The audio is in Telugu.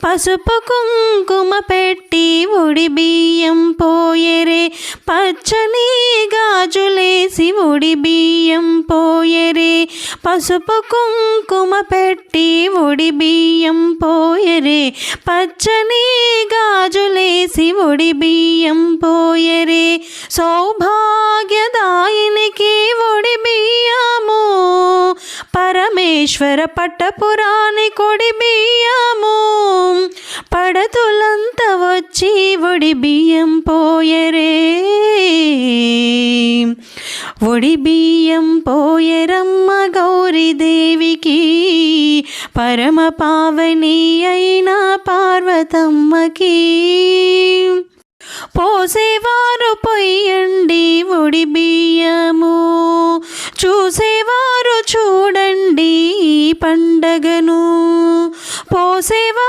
పసుపు కుంకుమ పెట్టి ఉడి బియ్యం పోయరే, పచ్చని గాజులేసి ఉడి బియ్యం పోయరే. పసుపు కుంకుమ పెట్టి ఉడి బియ్యం పోయరే, పచ్చని గాజులేసి ఉడి బియ్యం పోయరే. సౌభాగ్యదాయినికి ఉడి బియ్యము, పరమేశ్వర పట్టపురాణి కొడి బియ్యము. పడతులంతా వచ్చి ఉడి బియ్యం పోయరే, ఉడి బియ్యం పోయరమ్మ గౌరీదేవికి, పరమ పావని అయిన పార్వతమ్మకి. పోసేవారు పొయ్యండి ఉడి బియ్యము, చూసేవారు చూడండి ఈ పండగను. పోసేవారు